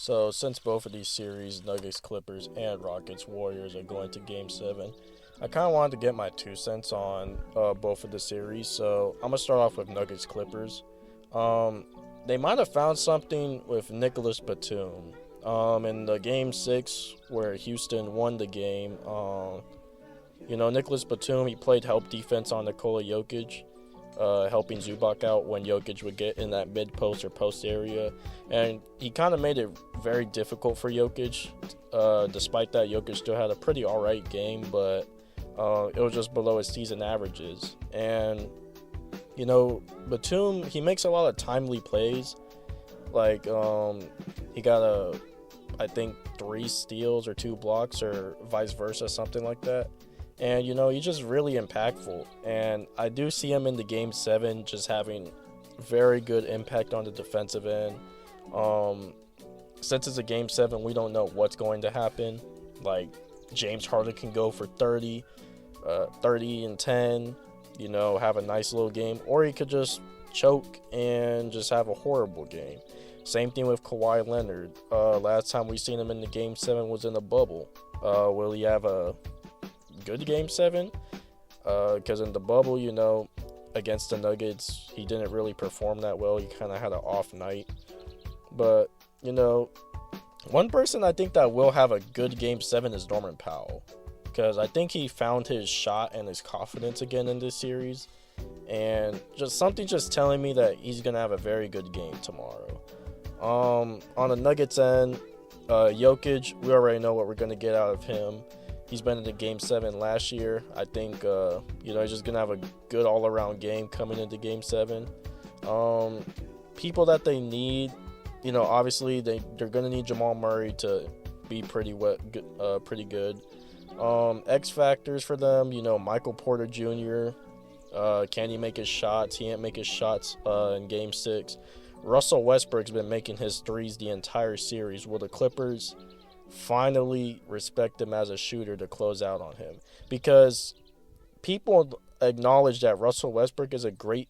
So, since both of these series, Nuggets, Clippers, and Rockets, Warriors, are going to Game 7, I kind of wanted to get my 2 cents on both of the series. So, I'm going to start off with Nuggets, Clippers. Um, they might have found something with Nicholas Batum. In the Game 6, where Houston won the game, Nicholas Batum, he played help defense on Nikola Jokic, helping Zubac out when Jokic would get in that mid post or post area. And he kind of made it very difficult for Jokic. Despite that, Jokic still had a pretty alright game, but it was just below his season averages. And, Batum, he makes a lot of timely plays. Like, he got I think 3 steals or 2 blocks or vice versa, something like that. And, he's just really impactful. And I do see him in the Game 7 just having very good impact on the defensive end. Since it's a Game 7, we don't know what's going to happen. Like, James Harden can go for 30 and 10, have a nice little game. Or he could just choke and just have a horrible game. Same thing with Kawhi Leonard. Last time we seen him in the Game 7 was in the bubble. Will he have a good Game 7? Because in the bubble, against the Nuggets, he didn't really perform that well. He kind of had an off night. But, one person I think that will have a good Game 7 is Norman Powell. Because I think he found his shot and his confidence again in this series. And something telling me that he's going to have a very good game tomorrow. On the Nuggets end, Jokic, we already know what we're going to get out of him. He's been in the Game 7 last year. I think, he's just going to have a good all-around game coming into Game 7. People that they need, obviously they're going to need Jamal Murray to be pretty good. X factors for them, Michael Porter Jr., can he make his shots? He didn't make his shots in Game 6. Russell Westbrook's been making his threes the entire series. Will the Clippers finally respect him as a shooter to close out on him? Because people acknowledge that Russell Westbrook is a great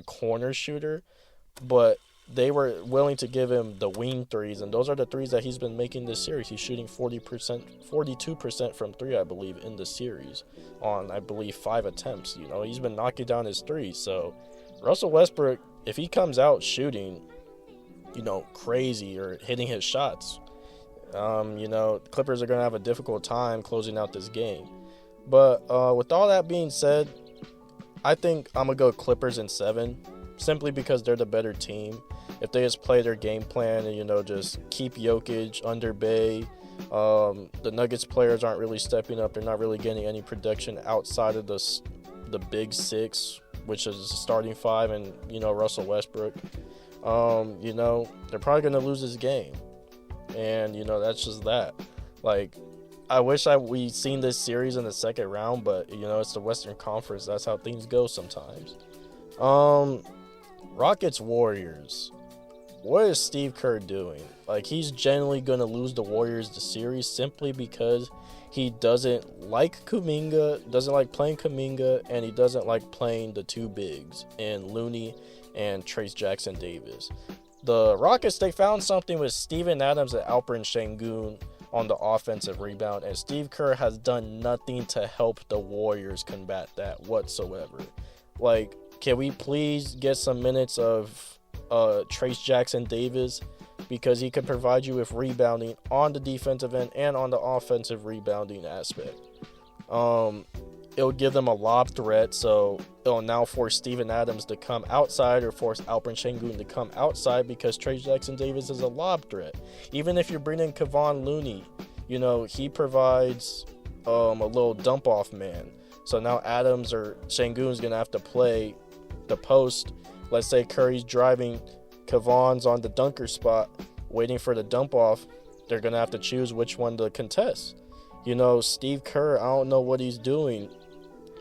corner shooter, but they were willing to give him the wing threes, and those are the threes that he's been making this series. He's shooting 42% from 3, I believe, in the series on, I believe, 5 attempts. He's been knocking down his threes. So Russell Westbrook, if he comes out shooting, crazy or hitting his shots, Clippers are going to have a difficult time closing out this game. But with all that being said, I think I'm going to go Clippers in 7, simply because they're the better team. If they just play their game plan and, just keep Jokic under bay, the Nuggets players aren't really stepping up. They're not really getting any production outside of the big 6, which is starting 5 and, Russell Westbrook. They're probably going to lose this game. And, that's just that. Like, I wish we seen this series in the second round, but, it's the Western Conference. That's how things go sometimes. Rockets Warriors. What is Steve Kerr doing? Like, he's generally going to lose the Warriors the series simply because he doesn't like Kuminga, doesn't like playing Kuminga, and he doesn't like playing the 2 bigs in Looney and Trace Jackson Davis. The Rockets, they found something with Steven Adams and Alperen Sengun on the offensive rebound, and Steve Kerr has done nothing to help the Warriors combat that whatsoever. Like, can we please get some minutes of Trace Jackson Davis, because he can provide you with rebounding on the defensive end and on the offensive rebounding aspect. It'll give them a lob threat, so it'll now force Steven Adams to come outside or force Alperen Sengun to come outside, because Trace Jackson Davis is a lob threat. Even if you're bringing Kevon Looney, he provides a little dump-off man. So now Adams or Sengun's going to have to play the post. Let's say Curry's driving, Kevon's on the dunker spot, waiting for the dump off. They're going to have to choose which one to contest. Steve Kerr, I don't know what he's doing.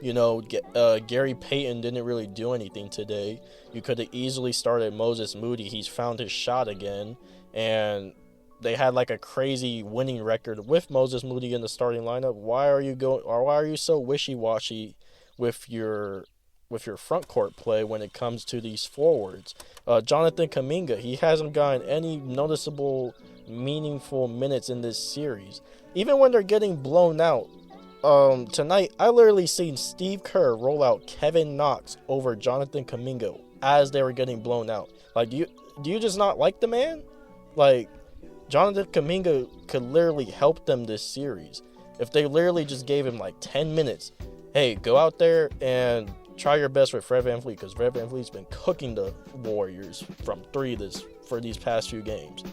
Gary Payton didn't really do anything today. You could have easily started Moses Moody. He's found his shot again. And they had like a crazy winning record with Moses Moody in the starting lineup. Why are you so wishy-washy with your front court play when it comes to these forwards? Jonathan Kuminga, he hasn't gotten any noticeable meaningful minutes in this series. Even when they're getting blown out. Tonight, I literally seen Steve Kerr roll out Kevin Knox over Jonathan Kuminga as they were getting blown out. Like, do you just not like the man? Like, Jonathan Kuminga could literally help them this series if they literally just gave him like 10 minutes. Hey, go out there and try your best with Fred VanVleet, because Fred VanVleet's been cooking the Warriors from three for these past few games.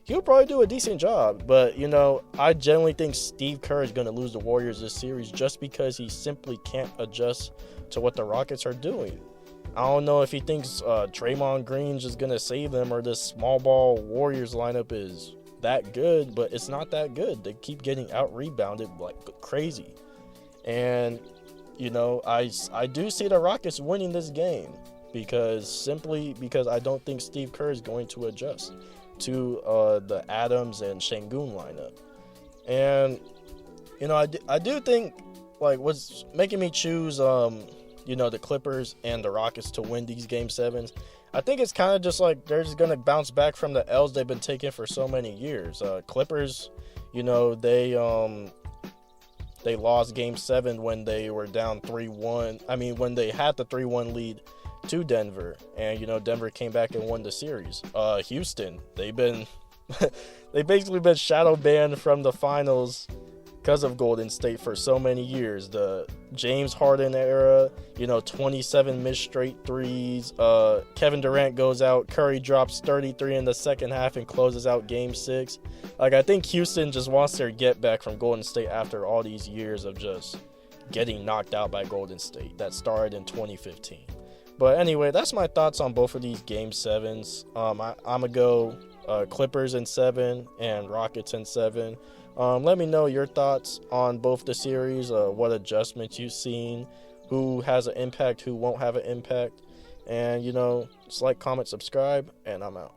He'll probably do a decent job, but, you know, I genuinely think Steve Kerr is going to lose the Warriors this series just because he simply can't adjust to what the Rockets are doing. I don't know if he thinks Draymond Green's just going to save them, or this small ball Warriors lineup is that good, but it's not that good. They keep getting out-rebounded like crazy. And, you know, I do see the Rockets winning this game simply because I don't think Steve Kerr is going to adjust to the Adams and Şengün lineup. And, you know, I do think, like, what's making me choose, you know, the Clippers and the Rockets to win these Game 7s, I think it's kind of just like they're just going to bounce back from the L's they've been taking for so many years. Clippers, you know, they lost Game 7 when they were down 3-1. I mean, when they had the 3-1 lead to Denver, and, you know, Denver came back and won the series. Houston, they've basically been shadow banned from the finals because of Golden State for so many years. The James Harden era, you know, 27 missed straight threes. Kevin Durant goes out. Curry drops 33 in the second half and closes out Game 6. Like, I think Houston just wants their get back from Golden State after all these years of just getting knocked out by Golden State that started in 2015. But anyway, that's my thoughts on both of these Game 7s. I'm going to go Clippers in 7 and Rockets in 7. Let me know your thoughts on both the series, what adjustments you've seen, who has an impact, who won't have an impact. And, you know, just like, comment, subscribe, and I'm out.